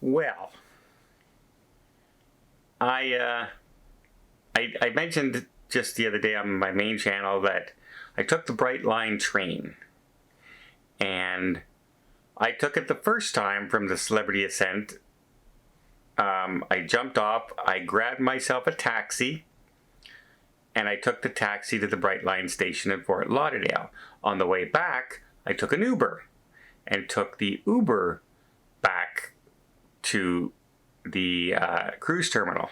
Well, I mentioned just the other day on my main channel that I took the Brightline train, and I took it the first time from the Celebrity Ascent. I jumped off, I grabbed myself a taxi, and I took the taxi to the Brightline station in Fort Lauderdale. On the way back, I took an Uber, and took the Uber back to the cruise terminal.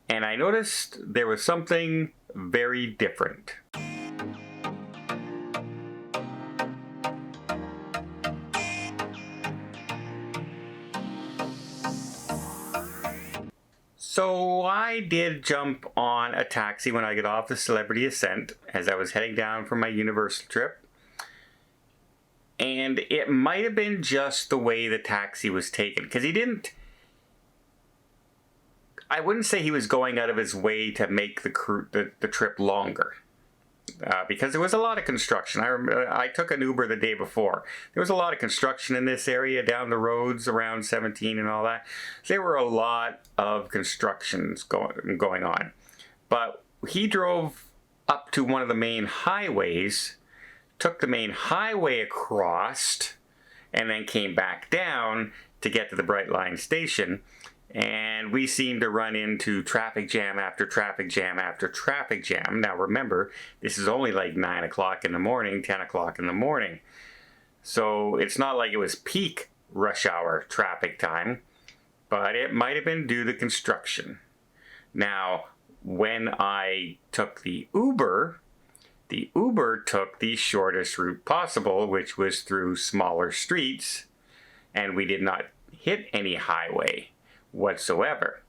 And I noticed there was something very different. So I did jump on a taxi when I got off the Celebrity Ascent as I was heading down from my Universal trip. And it might have been just the way the taxi was taken, because I wouldn't say he was going out of his way to make the trip longer. Because there was a lot of construction. I took an Uber the day before. There was a lot of construction in this area down the roads around 17 and all that. There were a lot of constructions going on. But he drove up to one of the main highways, took the main highway across, and then came back down to get to the Brightline station. And we seemed to run into traffic jam after traffic jam after traffic jam. Now remember, this is only like 9 o'clock in the morning, 10 o'clock in the morning. So it's not like it was peak rush hour traffic time, but it might have been due to construction. Now, when I took the Uber took the shortest route possible, which was through smaller streets, and we did not hit any highway whatsoever.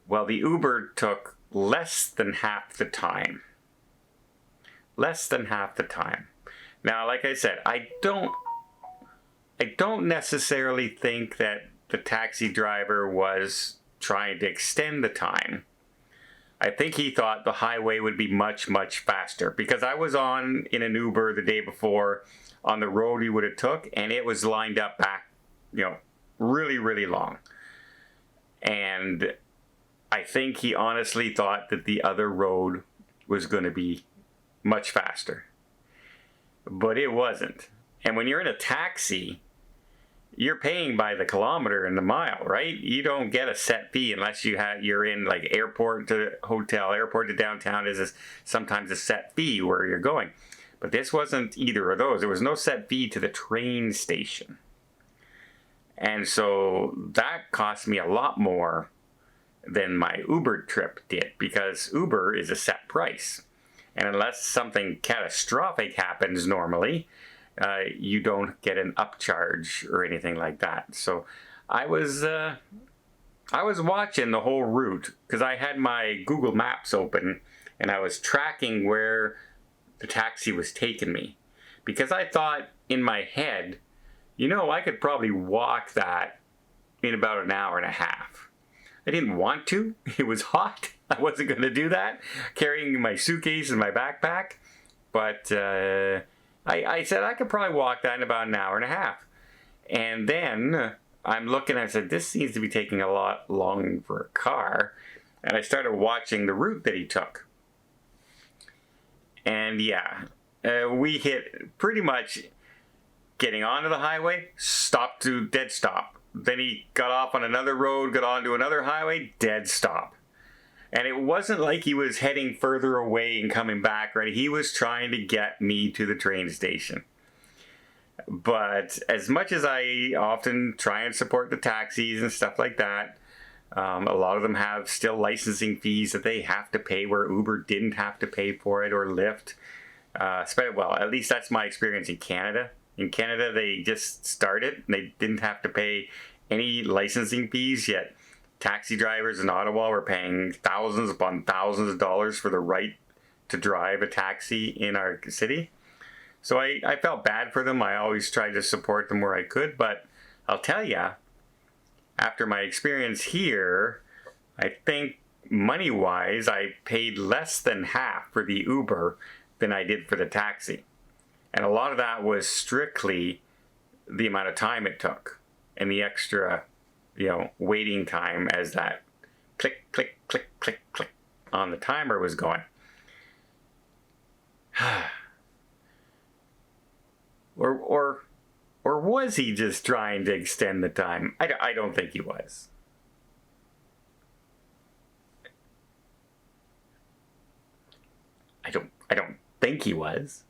Well, the Uber took less than half the time. Less than half the time. Now, like I said, I don't necessarily think that the taxi driver was trying to extend the time. I think he thought the highway would be much, much faster, because I was in an Uber the day before on the road he would have took, and it was lined up back, really, really long. And I think he honestly thought that the other road was going to be much faster. But it wasn't. And when you're in a taxi, you're paying by the kilometer and the mile, right? You don't get a set fee unless you're in like airport to hotel, airport to downtown is sometimes a set fee where you're going. But this wasn't either of those. There was no set fee to the train station. And so that cost me a lot more than my Uber trip did, because Uber is a set price. And unless something catastrophic happens normally, you don't get an upcharge or anything like that. So I was watching the whole route, because I had my Google Maps open and I was tracking where the taxi was taking me. Because I thought in my head, I could probably walk that in about an hour and a half. I didn't want to. It was hot. I wasn't going to do that, carrying my suitcase and my backpack. But I said I could probably walk that in about an hour and a half. And then I'm looking, I said, this seems to be taking a lot long for a car. And I started watching the route that he took. And yeah, we hit pretty much getting onto the highway, stopped to dead stop. Then he got off on another road, got onto another highway, dead stop. And it wasn't like he was heading further away and coming back, right? He was trying to get me to the train station. But as much as I often try and support the taxis and stuff like that, a lot of them have still licensing fees that they have to pay where Uber didn't have to pay for it, or Lyft. Well, at least that's my experience in Canada. In Canada, they just started. They didn't have to pay any licensing fees, yet taxi drivers in Ottawa were paying thousands upon thousands of dollars for the right to drive a taxi in our city. So I felt bad for them. I always tried to support them where I could. But I'll tell you, after my experience here, I think money-wise, I paid less than half for the Uber than I did for the taxi. And a lot of that was strictly the amount of time it took. and the extra, waiting time as that click, click, click, click, click on the timer was going. Or was he just trying to extend the time? I don't think he was. I don't think he was.